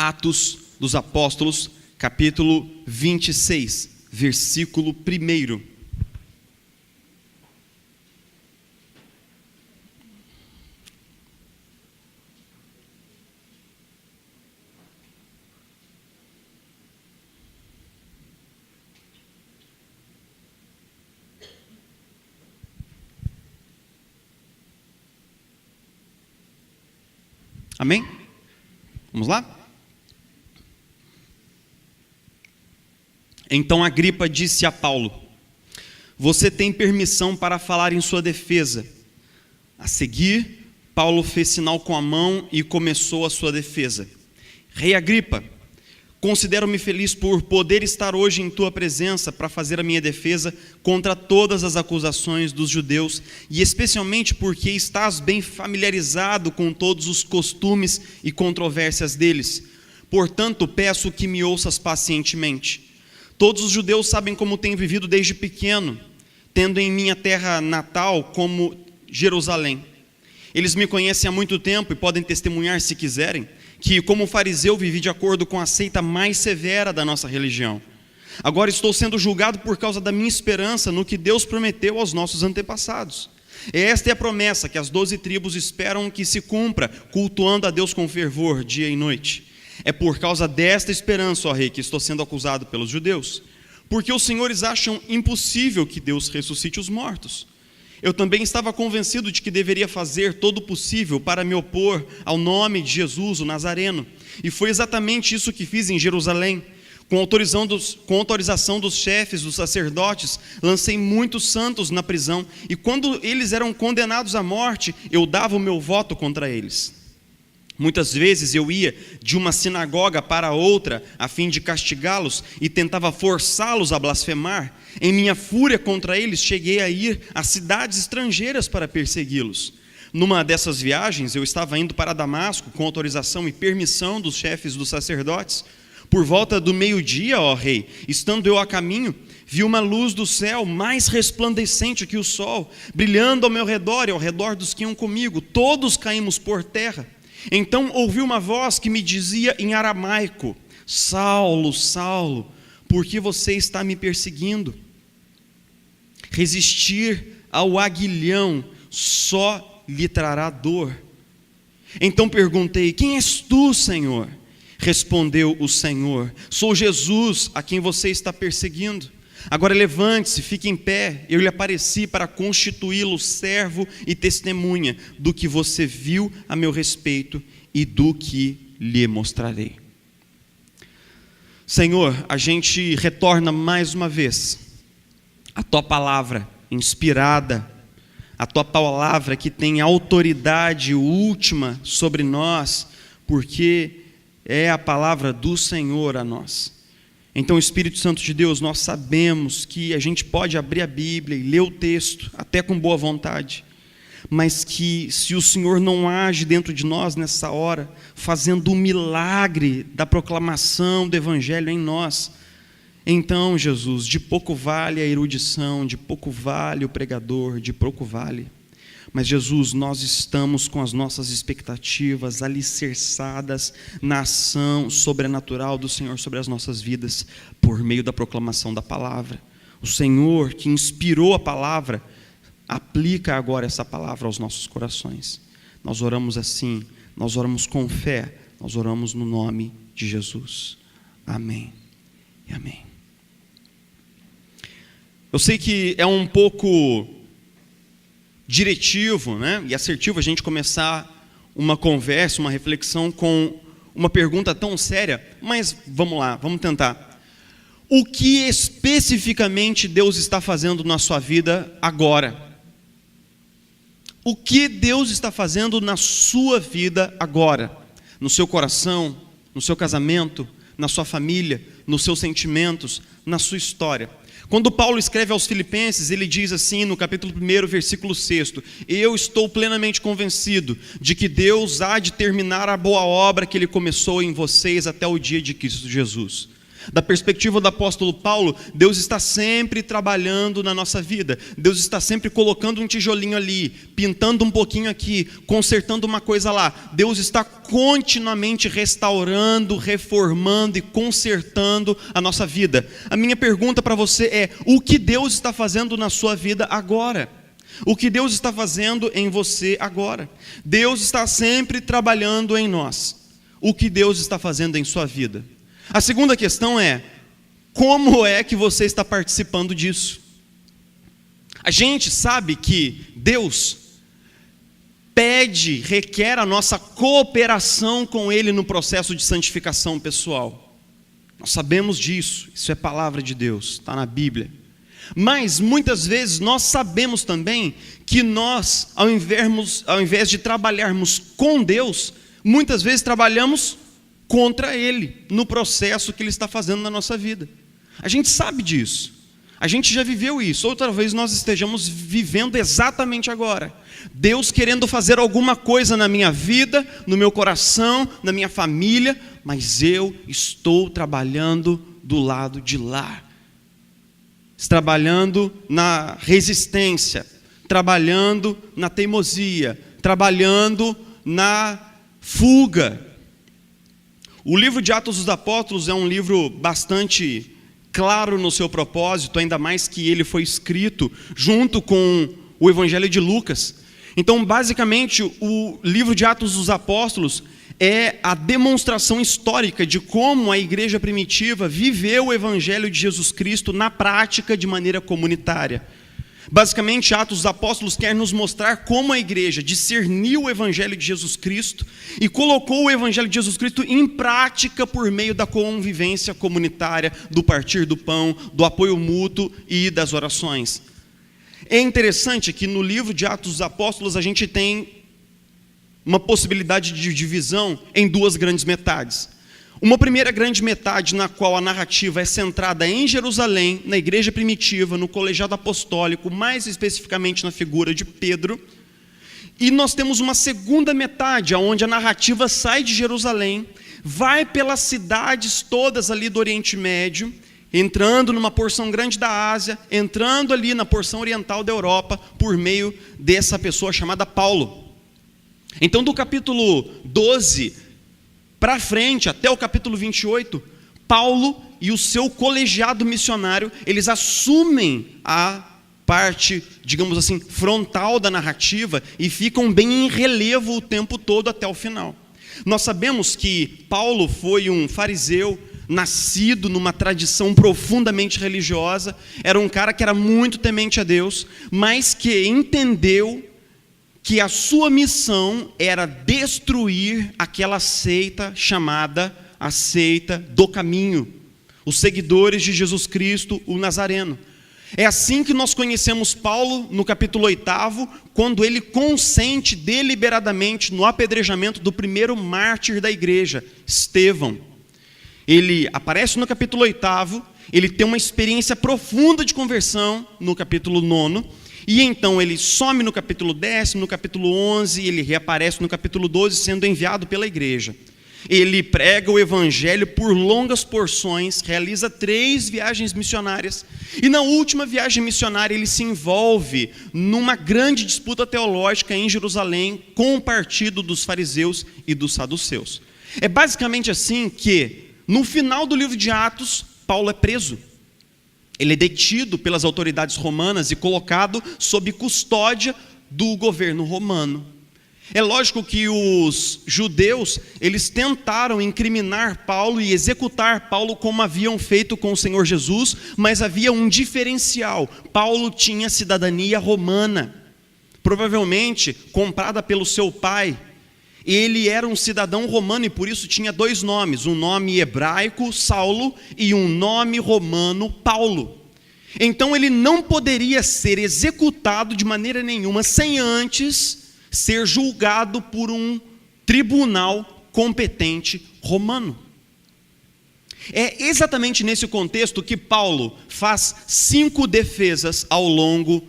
Atos dos Apóstolos, capítulo 26, versículo 1. Amém? Vamos lá? Então Agripa disse a Paulo: você tem permissão para falar em sua defesa. A seguir, Paulo fez sinal com a mão e começou a sua defesa. Rei Agripa, considero-me feliz por poder estar hoje em tua presença para fazer a minha defesa contra todas as acusações dos judeus, e especialmente porque estás bem familiarizado com todos os costumes e controvérsias deles. Portanto, peço que me ouças pacientemente. Todos os judeus sabem como tenho vivido desde pequeno, tendo em minha terra natal como Jerusalém. Eles me conhecem há muito tempo e podem testemunhar, se quiserem, que como fariseu vivi de acordo com a seita mais severa da nossa religião. Agora estou sendo julgado por causa da minha esperança no que Deus prometeu aos nossos antepassados. Esta é a promessa que as 12 tribos esperam que se cumpra, cultuando a Deus com fervor, dia e noite. É por causa desta esperança, ó rei, que estou sendo acusado pelos judeus, porque os senhores acham impossível que Deus ressuscite os mortos. Eu também estava convencido de que deveria fazer todo o possível para me opor ao nome de Jesus, o Nazareno, e foi exatamente isso que fiz em Jerusalém. Com autorização dos chefes, dos sacerdotes, lancei muitos santos na prisão, e quando eles eram condenados à morte, eu dava o meu voto contra eles. Muitas vezes eu ia de uma sinagoga para outra a fim de castigá-los e tentava forçá-los a blasfemar. Em minha fúria contra eles, cheguei a ir a cidades estrangeiras para persegui-los. Numa dessas viagens, eu estava indo para Damasco com autorização e permissão dos chefes dos sacerdotes. Por volta do meio-dia, ó rei, estando eu a caminho, vi uma luz do céu mais resplandecente que o sol, brilhando ao meu redor e ao redor dos que iam comigo. Todos caímos por terra. Então ouvi uma voz que me dizia em aramaico: Saulo, Saulo, por que você está me perseguindo? Resistir ao aguilhão só lhe trará dor. Então perguntei: quem és tu, Senhor? Respondeu o Senhor: sou Jesus, a quem você está perseguindo. Agora levante-se, fique em pé. Eu lhe apareci para constituí-lo servo e testemunha do que você viu a meu respeito e do que lhe mostrarei. Senhor, a gente retorna mais uma vez a tua palavra inspirada, a tua palavra que tem autoridade última sobre nós, porque é a palavra do Senhor a nós. Então, Espírito Santo de Deus, nós sabemos que a gente pode abrir a Bíblia e ler o texto, até com boa vontade, mas que se o Senhor não age dentro de nós nessa hora, fazendo o milagre da proclamação do Evangelho em nós, então, Jesus, de pouco vale a erudição, de pouco vale o pregador, de pouco vale. Mas Jesus, nós estamos com as nossas expectativas alicerçadas na ação sobrenatural do Senhor sobre as nossas vidas, por meio da proclamação da palavra. O Senhor que inspirou a palavra, aplica agora essa palavra aos nossos corações. Nós oramos assim, nós oramos com fé, nós oramos no nome de Jesus. Amém e amém. Eu sei que é um pouco diretivo, né, e assertivo a gente começar uma conversa, uma reflexão com uma pergunta tão séria, mas vamos lá, vamos tentar. O que especificamente Deus está fazendo na sua vida agora? O que Deus está fazendo na sua vida agora? No seu coração, no seu casamento, na sua família, nos seus sentimentos, na sua história. Quando Paulo escreve aos Filipenses, ele diz assim no capítulo 1, versículo 6: eu estou plenamente convencido de que Deus há de terminar a boa obra que Ele começou em vocês até o dia de Cristo Jesus. Da perspectiva do apóstolo Paulo, Deus está sempre trabalhando na nossa vida. Deus está sempre colocando um tijolinho ali, pintando um pouquinho aqui, consertando uma coisa lá. Deus está continuamente restaurando, reformando e consertando a nossa vida. A minha pergunta para você é: o que Deus está fazendo na sua vida agora? O que Deus está fazendo em você agora? Deus está sempre trabalhando em nós. O que Deus está fazendo em sua vida? A segunda questão é: como é que você está participando disso? A gente sabe que Deus requer a nossa cooperação com Ele no processo de santificação pessoal. Nós sabemos disso, isso é palavra de Deus, está na Bíblia. Mas muitas vezes nós sabemos também que nós, ao invés de trabalharmos com Deus, muitas vezes trabalhamos contra Ele, no processo que Ele está fazendo na nossa vida. A gente sabe disso, a gente já viveu isso, ou talvez nós estejamos vivendo exatamente agora. Deus querendo fazer alguma coisa na minha vida, no meu coração, na minha família, mas eu estou trabalhando do lado de lá, trabalhando na resistência, trabalhando na teimosia, trabalhando na fuga. O livro de Atos dos Apóstolos é um livro bastante claro no seu propósito, ainda mais que ele foi escrito junto com o Evangelho de Lucas. Então, basicamente, o livro de Atos dos Apóstolos é a demonstração histórica de como a igreja primitiva viveu o Evangelho de Jesus Cristo na prática de maneira comunitária. Basicamente, Atos dos Apóstolos quer nos mostrar como a igreja discerniu o Evangelho de Jesus Cristo e colocou o Evangelho de Jesus Cristo em prática por meio da convivência comunitária, do partir do pão, do apoio mútuo e das orações. É interessante que no livro de Atos dos Apóstolos a gente tem uma possibilidade de divisão em duas grandes metades. Uma primeira grande metade na qual a narrativa é centrada em Jerusalém, na igreja primitiva, no colegiado apostólico, mais especificamente na figura de Pedro. E nós temos uma segunda metade, onde a narrativa sai de Jerusalém, vai pelas cidades todas ali do Oriente Médio, entrando numa porção grande da Ásia, entrando ali na porção oriental da Europa, por meio dessa pessoa chamada Paulo. Então, do capítulo 12 para frente, até o capítulo 28, Paulo e o seu colegiado missionário, eles assumem a parte, digamos assim, frontal da narrativa e ficam bem em relevo o tempo todo até o final. Nós sabemos que Paulo foi um fariseu, nascido numa tradição profundamente religiosa, era um cara que era muito temente a Deus, mas que entendeu que a sua missão era destruir aquela seita chamada a seita do caminho, os seguidores de Jesus Cristo, o Nazareno. É assim que nós conhecemos Paulo no capítulo 8, quando ele consente deliberadamente no apedrejamento do primeiro mártir da igreja, Estevão. Ele aparece no capítulo 8, ele tem uma experiência profunda de conversão no capítulo 9, e então ele some no capítulo 10, no capítulo 11, e ele reaparece no capítulo 12, sendo enviado pela igreja. Ele prega o evangelho por longas porções, realiza 3 viagens missionárias, e na última viagem missionária ele se envolve numa grande disputa teológica em Jerusalém com o partido dos fariseus e dos saduceus. É basicamente assim que, no final do livro de Atos, Paulo é preso. Ele é detido pelas autoridades romanas e colocado sob custódia do governo romano. É lógico que os judeus, eles tentaram incriminar Paulo e executar Paulo como haviam feito com o Senhor Jesus, mas havia um diferencial. Paulo tinha cidadania romana, provavelmente comprada pelo seu pai. Ele era um cidadão romano e por isso tinha 2 nomes, um nome hebraico, Saulo, e um nome romano, Paulo. Então ele não poderia ser executado de maneira nenhuma sem antes ser julgado por um tribunal competente romano. É exatamente nesse contexto que Paulo faz 5 defesas ao longo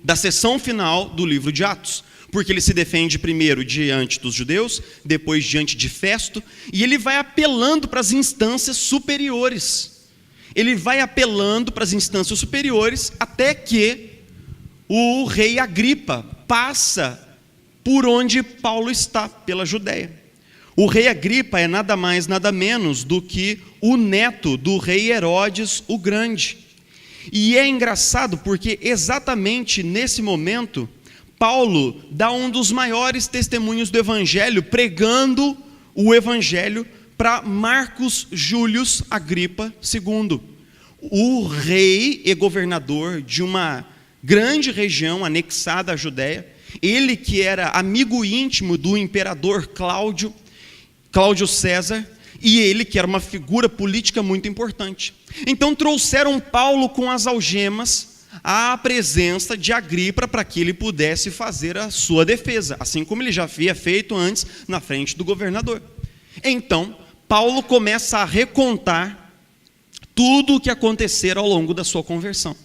da sessão final do livro de Atos. Porque ele se defende primeiro diante dos judeus, depois diante de Festo, e ele vai apelando para as instâncias superiores. Ele vai apelando para as instâncias superiores até que o rei Agripa passa por onde Paulo está, pela Judéia. O rei Agripa é nada mais, nada menos do que o neto do rei Herodes o Grande. E é engraçado porque exatamente nesse momento, Paulo dá um dos maiores testemunhos do Evangelho, pregando o Evangelho para Marcos Július Agripa II, o rei e governador de uma grande região anexada à Judéia, ele que era amigo íntimo do imperador Cláudio César, e ele que era uma figura política muito importante. Então trouxeram Paulo com as algemas à presença de Agripa para que ele pudesse fazer a sua defesa, assim como ele já havia feito antes na frente do governador. Então, Paulo começa a recontar tudo o que acontecera ao longo da sua conversão.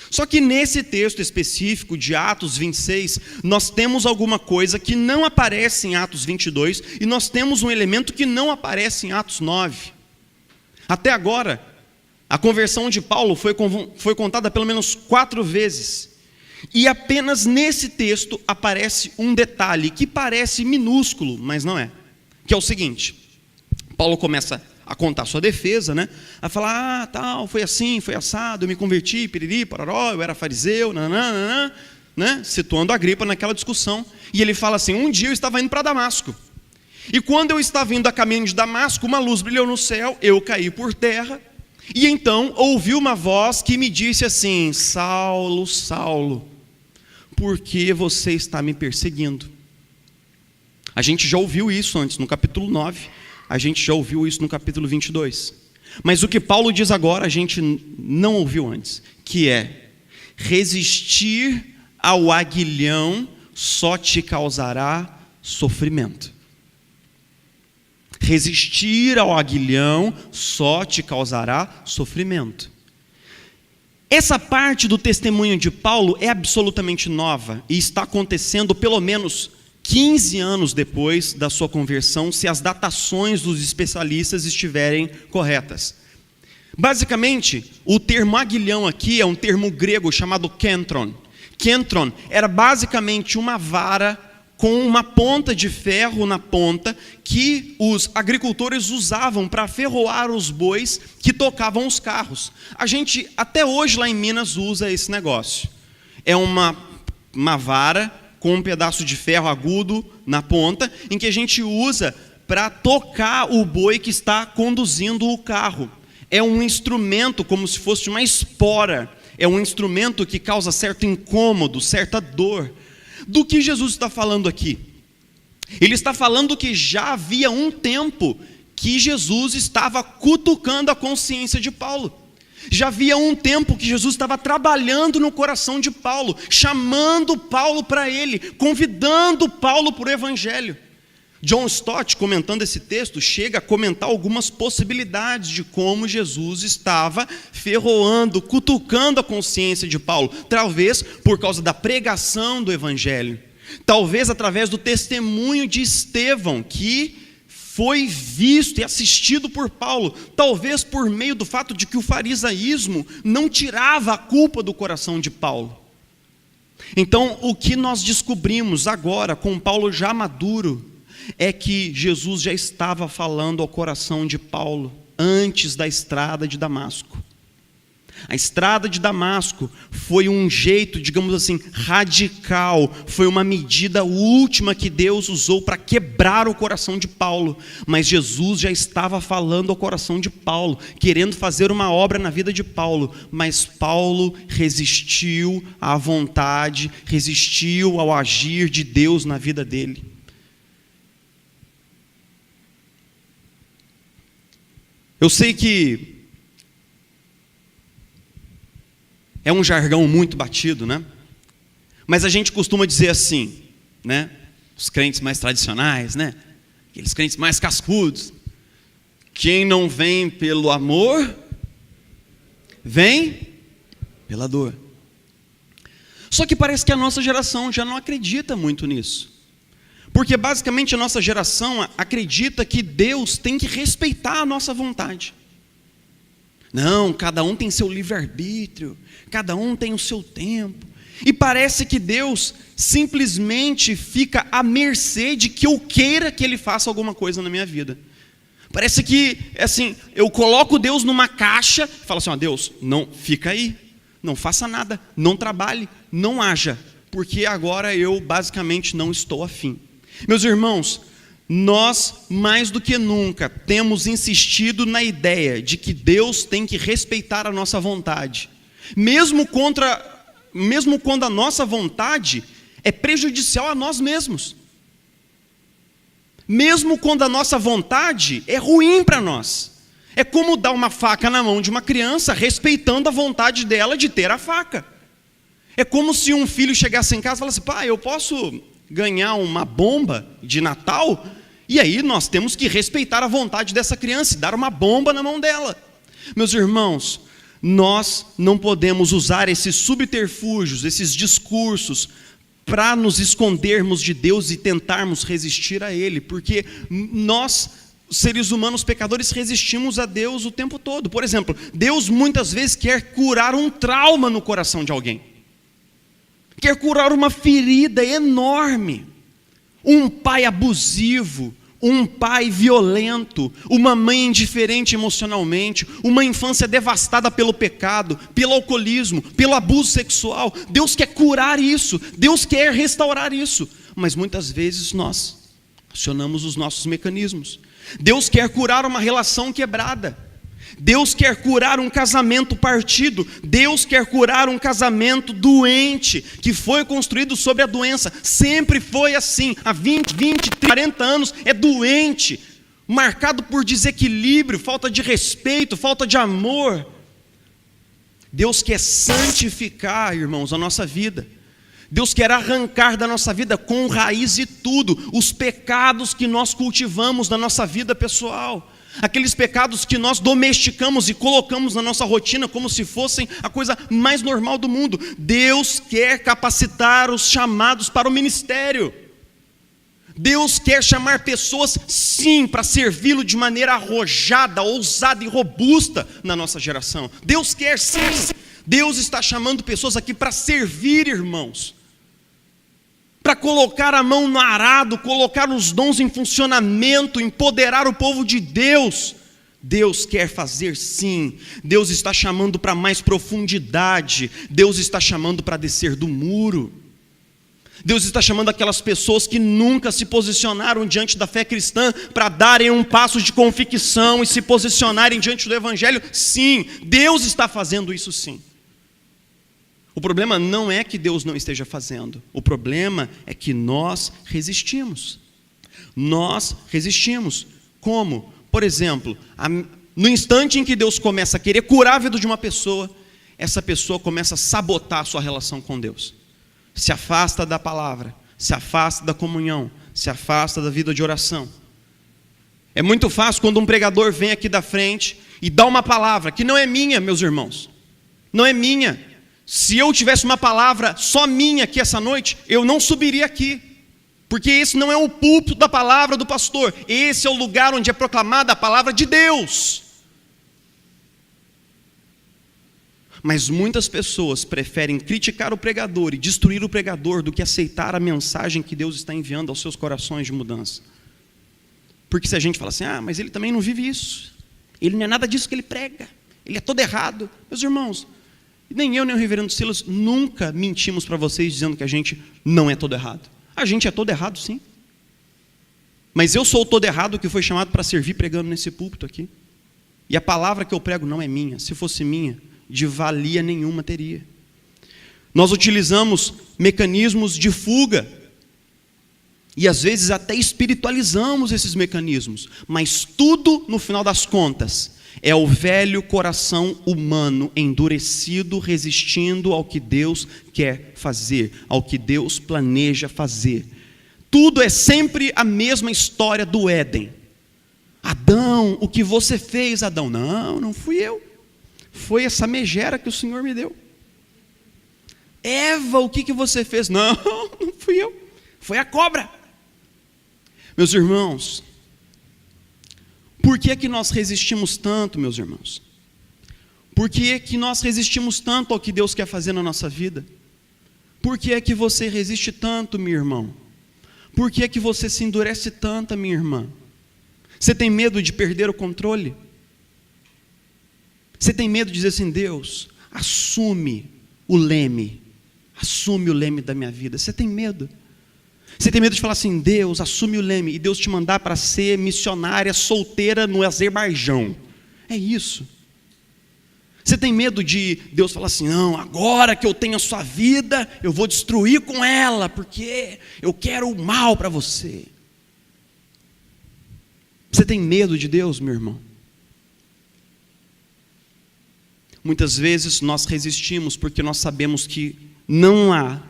Só que nesse texto específico de Atos 26, nós temos alguma coisa que não aparece em Atos 22 e nós temos um elemento que não aparece em Atos 9. Até agora, a conversão de Paulo foi contada pelo menos 4 vezes. E apenas nesse texto aparece um detalhe que parece minúsculo, mas não é. Que é o seguinte: Paulo começa a contar sua defesa, né? A falar, tal, foi assim, foi assado, eu me converti, piriri, pararó, eu era fariseu, nananana, né? Situando Agripa naquela discussão. E ele fala assim: um dia eu estava indo para Damasco. E quando eu estava indo a caminho de Damasco, uma luz brilhou no céu, eu caí por terra. E então ouvi uma voz que me disse assim: Saulo, Saulo, por que você está me perseguindo? A gente já ouviu isso antes, no capítulo 9. A gente já ouviu isso no capítulo 22. Mas o que Paulo diz agora, a gente não ouviu antes, que é: resistir ao aguilhão só te causará sofrimento. Resistir ao aguilhão só te causará sofrimento. Essa parte do testemunho de Paulo é absolutamente nova e está acontecendo pelo menos 15 anos depois da sua conversão, se as datações dos especialistas estiverem corretas. Basicamente, o termo aguilhão aqui é um termo grego chamado kentron. Kentron era basicamente uma vara com uma ponta de ferro na ponta que os agricultores usavam para ferroar os bois que tocavam os carros. A gente até hoje lá em Minas usa esse negócio. É uma vara com um pedaço de ferro agudo na ponta, em que a gente usa para tocar o boi que está conduzindo o carro. É um instrumento como se fosse uma espora, é um instrumento que causa certo incômodo, certa dor. Do que Jesus está falando aqui? Ele está falando que já havia um tempo que Jesus estava cutucando a consciência de Paulo. Já havia um tempo que Jesus estava trabalhando no coração de Paulo, chamando Paulo para ele, convidando Paulo para o Evangelho. John Stott, comentando esse texto, chega a comentar algumas possibilidades de como Jesus estava ferroando, cutucando a consciência de Paulo, talvez por causa da pregação do Evangelho, talvez através do testemunho de Estevão, que foi visto e assistido por Paulo, talvez por meio do fato de que o farisaísmo não tirava a culpa do coração de Paulo. Então, o que nós descobrimos agora, com Paulo já maduro, é que Jesus já estava falando ao coração de Paulo antes da estrada de Damasco. A estrada de Damasco foi um jeito, digamos assim, radical, foi uma medida última que Deus usou para quebrar o coração de Paulo, mas Jesus já estava falando ao coração de Paulo, querendo fazer uma obra na vida de Paulo, mas Paulo resistiu à vontade, resistiu ao agir de Deus na vida dele. Eu sei que é um jargão muito batido, né? Mas a gente costuma dizer assim, né? Os crentes mais tradicionais, né? Aqueles crentes mais cascudos. Quem não vem pelo amor, vem pela dor. Só que parece que a nossa geração já não acredita muito nisso. Porque basicamente a nossa geração acredita que Deus tem que respeitar a nossa vontade. Não, cada um tem seu livre-arbítrio, cada um tem o seu tempo. E parece que Deus simplesmente fica à mercê de que eu queira que Ele faça alguma coisa na minha vida. Parece que, assim, eu coloco Deus numa caixa e falo assim, Deus, não, fica aí, não faça nada, não trabalhe, não haja, porque agora eu basicamente não estou afim. Meus irmãos, nós mais do que nunca temos insistido na ideia de que Deus tem que respeitar a nossa vontade, mesmo quando a nossa vontade é prejudicial a nós mesmos. Mesmo quando a nossa vontade é ruim para nós. É como dar uma faca na mão de uma criança, respeitando a vontade dela de ter a faca. É como se um filho chegasse em casa e falasse, pai, eu posso ganhar uma bomba de Natal? E aí nós temos que respeitar a vontade dessa criança e dar uma bomba na mão dela. Meus irmãos, nós não podemos usar esses subterfúgios, esses discursos, para nos escondermos de Deus e tentarmos resistir a Ele, porque nós, seres humanos pecadores, resistimos a Deus o tempo todo. Por exemplo, Deus muitas vezes quer curar um trauma no coração de alguém, quer curar uma ferida enorme, um pai abusivo, um pai violento, uma mãe indiferente emocionalmente, uma infância devastada pelo pecado, pelo alcoolismo, pelo abuso sexual. Deus quer curar isso, Deus quer restaurar isso, mas muitas vezes nós acionamos os nossos mecanismos. Deus quer curar uma relação quebrada, Deus quer curar um casamento partido, Deus quer curar um casamento doente, que foi construído sobre a doença, sempre foi assim, há 20, 40 anos, é doente, marcado por desequilíbrio, falta de respeito, falta de amor. Deus quer santificar, irmãos, a nossa vida. Deus quer arrancar da nossa vida com raiz e tudo, os pecados que nós cultivamos na nossa vida pessoal. Aqueles pecados que nós domesticamos e colocamos na nossa rotina como se fossem a coisa mais normal do mundo. Deus quer capacitar os chamados para o ministério. Deus quer chamar pessoas, sim, para servi-lo de maneira arrojada, ousada e robusta na nossa geração. Deus quer, sim. Deus está chamando pessoas aqui para servir, irmãos, para colocar a mão no arado, colocar os dons em funcionamento, empoderar o povo de Deus. Deus quer fazer, sim. Deus está chamando para mais profundidade. Deus está chamando para descer do muro. Deus está chamando aquelas pessoas que nunca se posicionaram diante da fé cristã para darem um passo de convicção e se posicionarem diante do Evangelho. Sim, Deus está fazendo isso, sim. O problema não é que Deus não esteja fazendo. O problema é que nós resistimos. Nós resistimos. Como? Por exemplo, no instante em que Deus começa a querer curar a vida de uma pessoa, essa pessoa começa a sabotar a sua relação com Deus. Se afasta da palavra, se afasta da comunhão, se afasta da vida de oração. É muito fácil quando um pregador vem aqui da frente e dá uma palavra que não é minha, meus irmãos. Não é minha. Se eu tivesse uma palavra só minha aqui essa noite, eu não subiria aqui, porque esse não é o púlpito da palavra do pastor, esse é o lugar onde é proclamada a palavra de Deus. Mas muitas pessoas preferem criticar o pregador e destruir o pregador do que aceitar a mensagem que Deus está enviando aos seus corações de mudança. Porque se a gente fala assim, mas ele também não vive isso, ele não é nada disso que ele prega, ele é todo errado. Meus irmãos, nem eu nem o reverendo Silas nunca mentimos para vocês dizendo que a gente não é todo errado. A gente é todo errado, sim. Mas eu sou o todo errado que foi chamado para servir pregando nesse púlpito aqui. E a palavra que eu prego não é minha. Se fosse minha, de valia nenhuma teria. Nós utilizamos mecanismos de fuga. E às vezes até espiritualizamos esses mecanismos. Mas tudo, no final das contas, é o velho coração humano endurecido, resistindo ao que Deus quer fazer, ao que Deus planeja fazer. Tudo é sempre a mesma história do Éden. Adão, o que você fez, Adão? Não fui eu. Foi essa megera que o Senhor me deu. Eva, o que você fez? Não, não fui eu, foi a cobra. Meus irmãos, por que é que nós resistimos tanto, meus irmãos? Por que é que nós resistimos tanto ao que Deus quer fazer na nossa vida? Por que é que você resiste tanto, meu irmão? Por que é que você se endurece tanto, minha irmã? Você tem medo de perder o controle? Você tem medo de dizer assim, Deus, assume o leme da minha vida. Você tem medo? Você tem medo de falar assim, Deus, assume o leme, e Deus te mandar para ser missionária solteira no Azerbaijão. É isso. Você tem medo de Deus falar assim, não, agora que eu tenho a sua vida, eu vou destruir com ela, porque eu quero o mal para você. Você tem medo de Deus, meu irmão? Muitas vezes nós resistimos porque nós sabemos que não há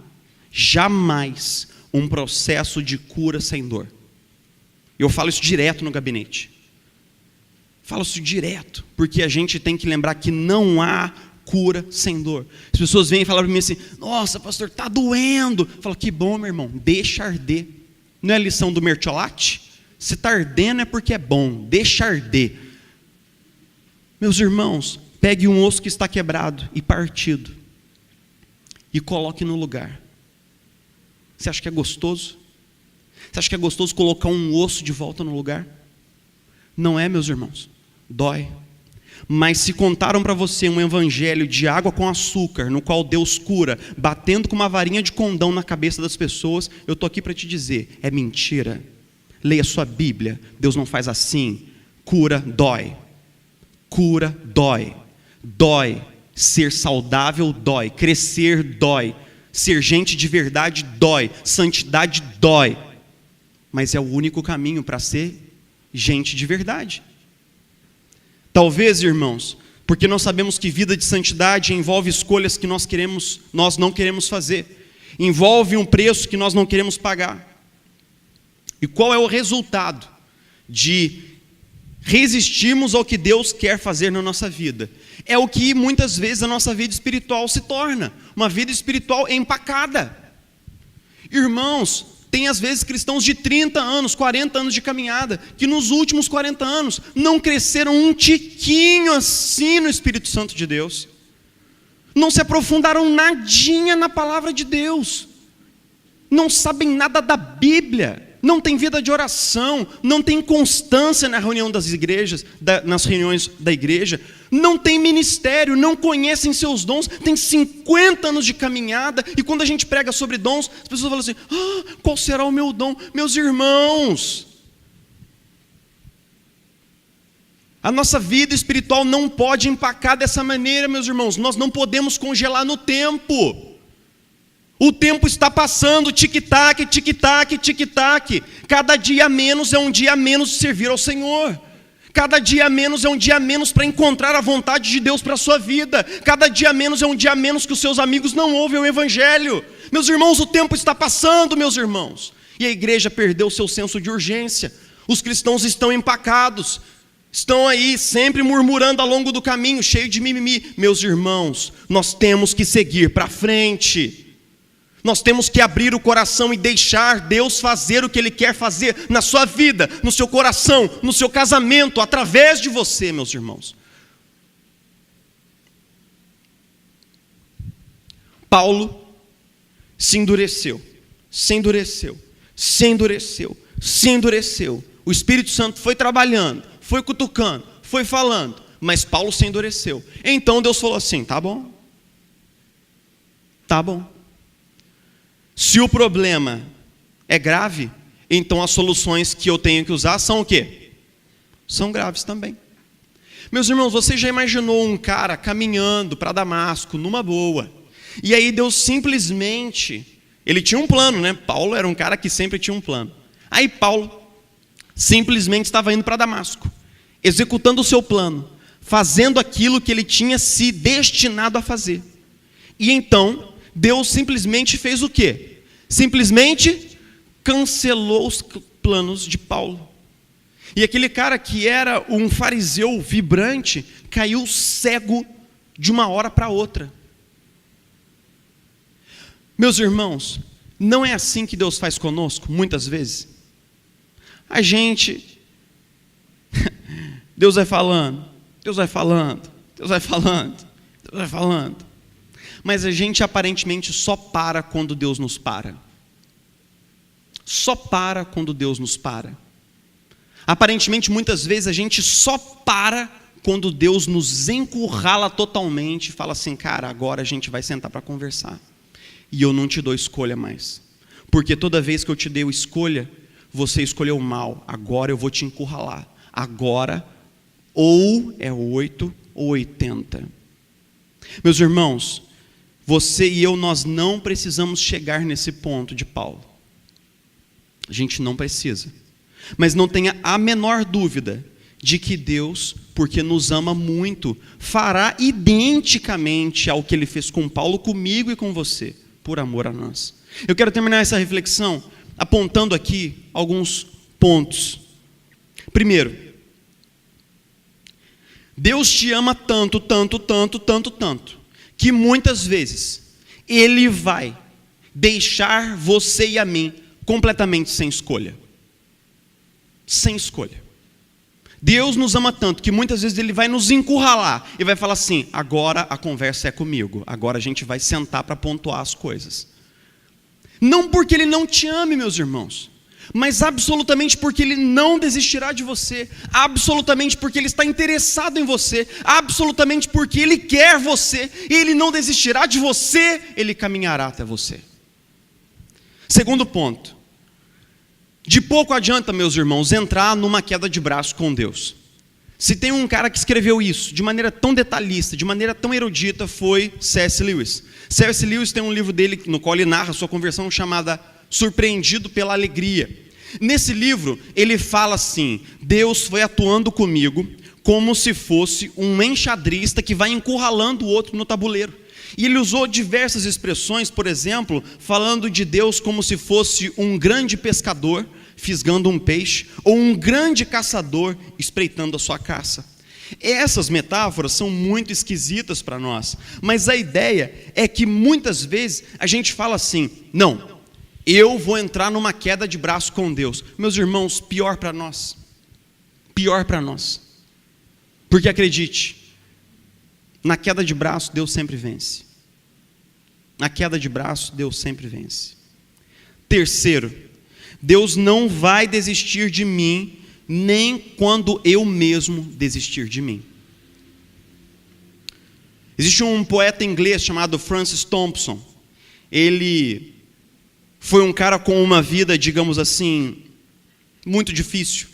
jamais um processo de cura sem dor. Eu falo isso direto no gabinete. Falo isso direto, porque a gente tem que lembrar que não há cura sem dor. As pessoas vêm e falam para mim assim, nossa pastor, está doendo. Eu falo, que bom, meu irmão, deixa arder. Não é a lição do mertiolate? Se está ardendo é porque é bom, deixa arder. Meus irmãos, pegue um osso que está quebrado e partido e coloque no lugar. Você acha que é gostoso? Você acha que é gostoso colocar um osso de volta no lugar? Não é, meus irmãos. Dói. Mas se contaram para você um evangelho de água com açúcar, no qual Deus cura, batendo com uma varinha de condão na cabeça das pessoas, eu estou aqui para te dizer, é mentira. Leia sua Bíblia, Deus não faz assim. Cura dói. Cura dói. Dói. Ser saudável dói. Crescer dói. Ser gente de verdade dói. Santidade dói. Mas é o único caminho para ser gente de verdade. Talvez, irmãos, porque nós sabemos que vida de santidade envolve escolhas que nós não queremos fazer. Envolve um preço que nós não queremos pagar. E qual é o resultado de resistirmos ao que Deus quer fazer na nossa vida? É o que muitas vezes a nossa vida espiritual se torna. Uma vida espiritual empacada. Irmãos, tem às vezes cristãos de 30 anos, 40 anos de caminhada, que nos últimos 40 anos não cresceram um tiquinho assim no Espírito Santo de Deus. Não se aprofundaram nadinha na palavra de Deus. Não sabem nada da Bíblia. Não tem vida de oração, não tem constância na reunião das igrejas, nas reuniões da igreja, não tem ministério, não conhecem seus dons, tem 50 anos de caminhada, e quando a gente prega sobre dons, as pessoas falam assim, qual será o meu dom? Meus irmãos, a nossa vida espiritual não pode empacar dessa maneira, meus irmãos, nós não podemos congelar no tempo. O tempo está passando, tic-tac, tic-tac, tic-tac. Cada dia a menos é um dia a menos de servir ao Senhor. Cada dia a menos é um dia a menos para encontrar a vontade de Deus para a sua vida. Cada dia a menos é um dia a menos que os seus amigos não ouvem o Evangelho. Meus irmãos, o tempo está passando, meus irmãos. E a igreja perdeu o seu senso de urgência. Os cristãos estão empacados. Estão aí sempre murmurando ao longo do caminho, cheio de mimimi. Meus irmãos, nós temos que seguir para frente. Nós temos que abrir o coração e deixar Deus fazer o que Ele quer fazer na sua vida, no seu coração, no seu casamento, através de você, meus irmãos. Paulo se endureceu. O Espírito Santo foi trabalhando, foi cutucando, foi falando, mas Paulo se endureceu. Então Deus falou assim, tá bom. Se o problema é grave, então as soluções que eu tenho que usar são o quê? São graves também. Meus irmãos, você já imaginou um cara caminhando para Damasco, numa boa, e aí Deus simplesmente, ele tinha um plano, né? Paulo era um cara que sempre tinha um plano. Aí Paulo simplesmente estava indo para Damasco, executando o seu plano, fazendo aquilo que ele tinha se destinado a fazer. E então Deus simplesmente fez o quê? Simplesmente cancelou os planos de Paulo. E aquele cara que era um fariseu vibrante, caiu cego de uma hora para outra. Meus irmãos, não é assim que Deus faz conosco, muitas vezes. A gente, Deus vai falando, Deus vai falando, Deus vai falando, Deus vai falando. Mas a gente aparentemente só para quando Deus nos para. Só para quando Deus nos para. Aparentemente, muitas vezes, a gente só para quando Deus nos encurrala totalmente e fala assim, cara, agora a gente vai sentar para conversar. E eu não te dou escolha mais. Porque toda vez que eu te dei a escolha, você escolheu mal. Agora eu vou te encurralar. Agora, ou é 8 ou 80. Meus irmãos, você e eu, nós não precisamos chegar nesse ponto de Paulo. A gente não precisa. Mas não tenha a menor dúvida de que Deus, porque nos ama muito, fará identicamente ao que Ele fez com Paulo, comigo e com você, por amor a nós. Eu quero terminar essa reflexão apontando aqui alguns pontos. Primeiro, Deus te ama tanto, tanto, tanto, tanto, tanto, que muitas vezes Ele vai deixar você e a mim completamente sem escolha. Sem escolha. Deus nos ama tanto que muitas vezes Ele vai nos encurralar e vai falar assim, agora a conversa é comigo, agora a gente vai sentar para pontuar as coisas. Não porque Ele não te ame, meus irmãos, mas absolutamente porque Ele não desistirá de você, absolutamente porque Ele está interessado em você, absolutamente porque Ele quer você, e Ele não desistirá de você, Ele caminhará até você. Segundo ponto, de pouco adianta, meus irmãos, entrar numa queda de braço com Deus. Se tem um cara que escreveu isso de maneira tão detalhista, de maneira tão erudita, foi C.S. Lewis. C.S. Lewis tem um livro dele no qual ele narra a sua conversão chamada Surpreendido pela Alegria. Nesse livro, ele fala assim, Deus foi atuando comigo como se fosse um enxadrista que vai encurralando o outro no tabuleiro. E ele usou diversas expressões, por exemplo, falando de Deus como se fosse um grande pescador fisgando um peixe, ou um grande caçador espreitando a sua caça. Essas metáforas são muito esquisitas para nós, mas a ideia é que muitas vezes a gente fala assim, não, eu vou entrar numa queda de braço com Deus. Meus irmãos, pior para nós, porque acredite, na queda de braço Deus sempre vence. Na queda de braço Deus sempre vence. Terceiro, Deus não vai desistir de mim, nem quando eu mesmo desistir de mim. Existe um poeta inglês chamado Francis Thompson. Ele foi um cara com uma vida, digamos assim, muito difícil.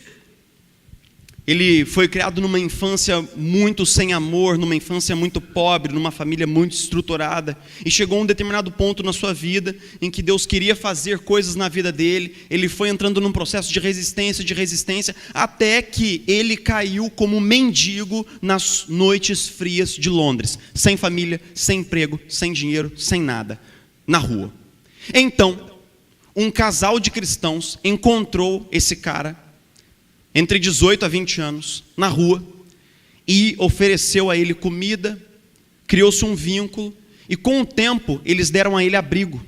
Ele foi criado numa infância muito sem amor, numa infância muito pobre, numa família muito estruturada, e chegou a um determinado ponto na sua vida em que Deus queria fazer coisas na vida dele. Ele foi entrando num processo de resistência, até que ele caiu como mendigo nas noites frias de Londres, sem família, sem emprego, sem dinheiro, sem nada, na rua. Então, um casal de cristãos encontrou esse cara entre 18 a 20 anos, na rua, e ofereceu a ele comida, criou-se um vínculo, e com o tempo eles deram a ele abrigo.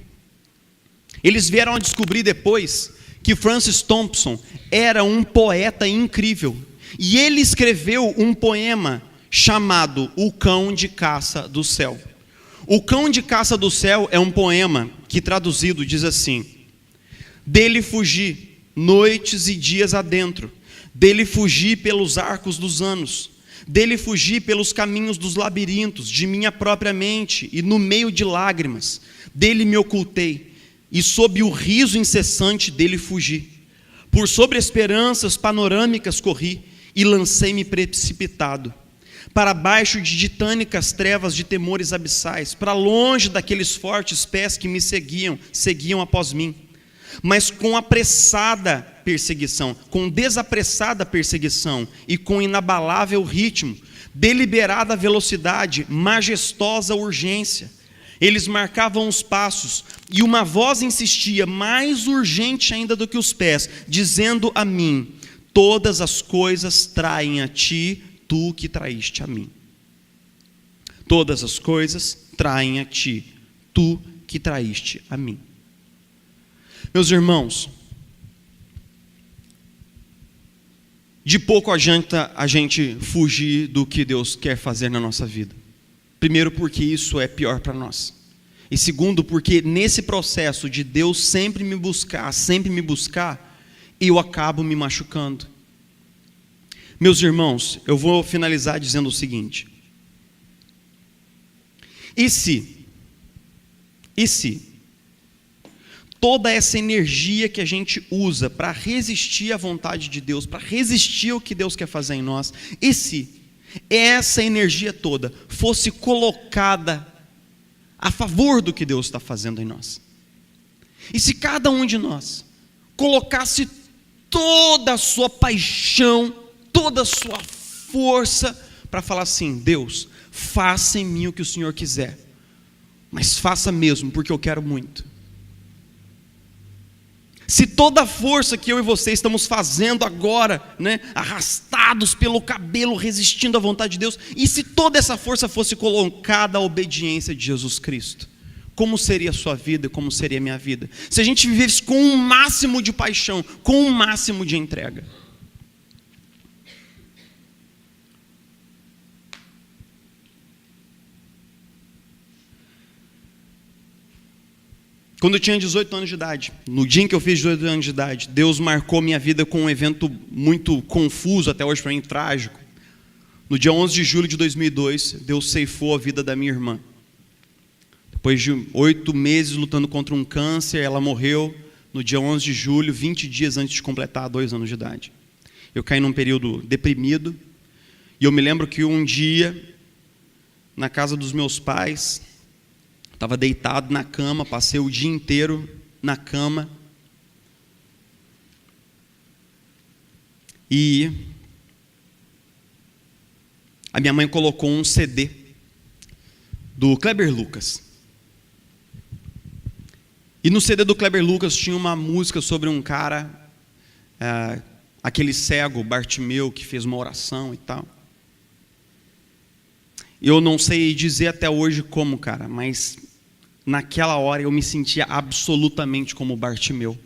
Eles vieram a descobrir depois que Francis Thompson era um poeta incrível, e ele escreveu um poema chamado O Cão de Caça do Céu. O Cão de Caça do Céu é um poema que traduzido diz assim, dele fugi, noites e dias adentro, dele fugi pelos arcos dos anos, dele fugi pelos caminhos dos labirintos, de minha própria mente, e no meio de lágrimas, dele me ocultei, e sob o riso incessante dele fugi. Por sobre esperanças panorâmicas corri, e lancei-me precipitado, para baixo de titânicas trevas de temores abissais, para longe daqueles fortes pés que me seguiam após mim. Mas com apressada perseguição, com desapressada perseguição e com inabalável ritmo, deliberada velocidade, majestosa urgência, eles marcavam os passos e uma voz insistia, mais urgente ainda do que os pés, dizendo a mim, todas as coisas traem a ti, tu que traíste a mim. Todas as coisas traem a ti, tu que traíste a mim. Meus irmãos, de pouco adianta a gente fugir do que Deus quer fazer na nossa vida. Primeiro, porque isso é pior para nós. E segundo, porque nesse processo de Deus sempre me buscar, eu acabo me machucando. Meus irmãos, eu vou finalizar dizendo o seguinte: e se toda essa energia que a gente usa para resistir à vontade de Deus, para resistir ao que Deus quer fazer em nós, e se essa energia toda fosse colocada a favor do que Deus está fazendo em nós? E se cada um de nós colocasse toda a sua paixão, toda a sua força para falar assim: Deus, faça em mim o que o Senhor quiser, mas faça mesmo, porque eu quero muito. Se toda a força que eu e você estamos fazendo agora, arrastados pelo cabelo, resistindo à vontade de Deus, e se toda essa força fosse colocada à obediência de Jesus Cristo, como seria a sua vida, como seria a minha vida? Se a gente vivesse com um máximo de paixão, com um máximo de entrega. Quando eu tinha 18 anos de idade, no dia em que eu fiz 18 anos de idade, Deus marcou minha vida com um evento muito confuso, até hoje para mim trágico. No dia 11 de julho de 2002, Deus ceifou a vida da minha irmã. Depois de 8 meses lutando contra um câncer, ela morreu no dia 11 de julho, 20 dias antes de completar 2 anos de idade. Eu caí num período deprimido, e eu me lembro que um dia, na casa dos meus pais, estava deitado na cama, passei o dia inteiro na cama, e a minha mãe colocou um CD do Kleber Lucas. E no CD do Kleber Lucas tinha uma música sobre um cara, aquele cego, Bartimeu, que fez uma oração e tal. Eu não sei dizer até hoje como, cara, mas naquela hora eu me sentia absolutamente como Bartimeu.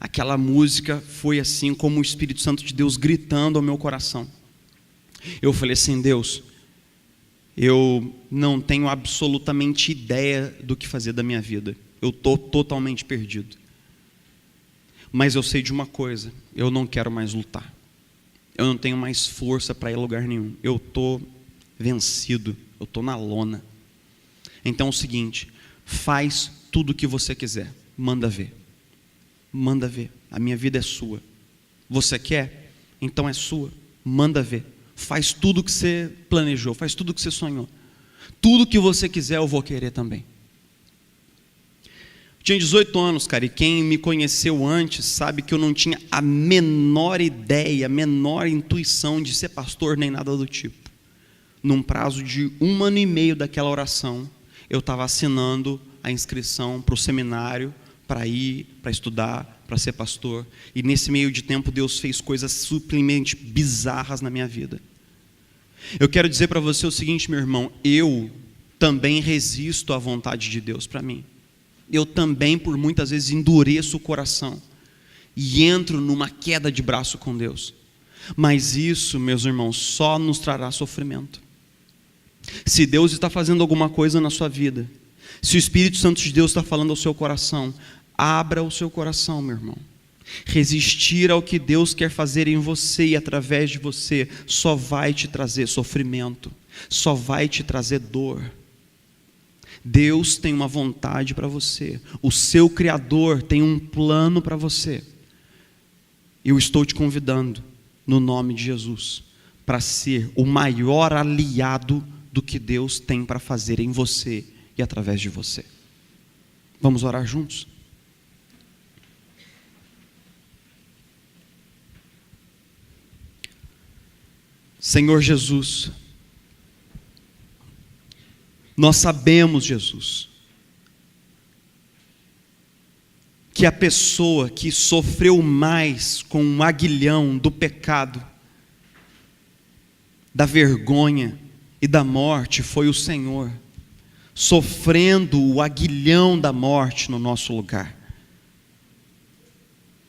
Aquela música foi assim como o Espírito Santo de Deus gritando ao meu coração. Eu falei assim: Deus, eu não tenho absolutamente ideia do que fazer da minha vida. Eu estou totalmente perdido. Mas eu sei de uma coisa: eu não quero mais lutar. Eu não tenho mais força para ir a lugar nenhum. Eu estou vencido, eu estou na lona. Então é o seguinte: faz tudo o que você quiser, manda ver. Manda ver, a minha vida é sua. Você quer? Então é sua, manda ver. Faz tudo o que você planejou, faz tudo o que você sonhou. Tudo que você quiser eu vou querer também. Eu tinha 18 anos, cara, e quem me conheceu antes sabe que eu não tinha a menor ideia, a menor intuição de ser pastor, nem nada do tipo. Num prazo de 1 ano e meio daquela oração, eu estava assinando a inscrição para o seminário, para ir, para estudar, para ser pastor. E nesse meio de tempo Deus fez coisas simplesmente bizarras na minha vida. Eu quero dizer para você o seguinte, meu irmão: eu também resisto à vontade de Deus para mim. Eu também, por muitas vezes, endureço o coração e entro numa queda de braço com Deus. Mas isso, meus irmãos, só nos trará sofrimento. Se Deus está fazendo alguma coisa na sua vida, se o Espírito Santo de Deus está falando ao seu coração, abra o seu coração, meu irmão. Resistir ao que Deus quer fazer em você e através de você só vai te trazer sofrimento, só vai te trazer dor. Deus tem uma vontade para você, o seu Criador tem um plano para você. Eu estou te convidando, no nome de Jesus, para ser o maior aliado do que Deus tem para fazer em você e através de você. Vamos orar juntos? Senhor Jesus, nós sabemos, Jesus, que a pessoa que sofreu mais com o aguilhão do pecado, da vergonha e da morte foi o Senhor. sofrendo o aguilhão da morte no nosso lugar.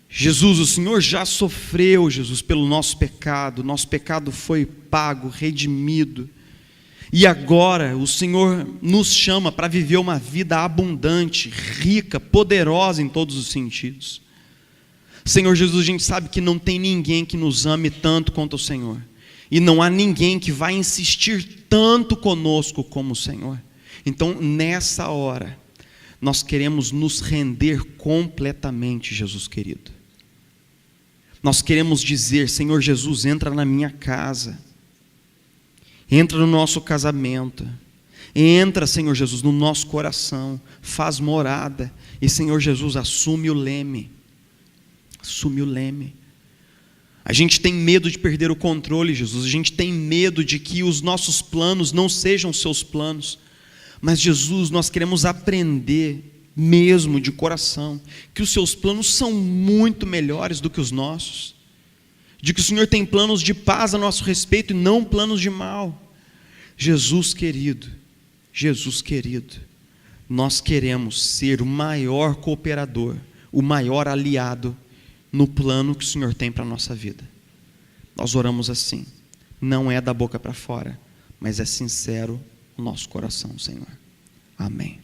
Jesus, o Senhor já sofreu, Jesus, pelo nosso pecado foi pago, redimido, e agora o Senhor nos chama para viver uma vida abundante, rica, poderosa em todos os sentidos. Senhor Jesus, a gente sabe que não tem ninguém que nos ame tanto quanto o Senhor, e não há ninguém que vai insistir tanto conosco como o Senhor. Então, nessa hora, nós queremos nos render completamente, Jesus querido. Nós queremos dizer: Senhor Jesus, entra na minha casa, entra no nosso casamento, entra, Senhor Jesus, no nosso coração, faz morada, e Senhor Jesus, assume o leme. Assume o leme. A gente tem medo de perder o controle, Jesus. A gente tem medo de que os nossos planos não sejam os seus planos. Mas, Jesus, nós queremos aprender mesmo de coração que os seus planos são muito melhores do que os nossos. De que o Senhor tem planos de paz a nosso respeito e não planos de mal. Jesus querido, nós queremos ser o maior cooperador, o maior aliado no plano que o Senhor tem para a nossa vida. Nós oramos assim, não é da boca para fora, mas é sincero o nosso coração, Senhor. Amém.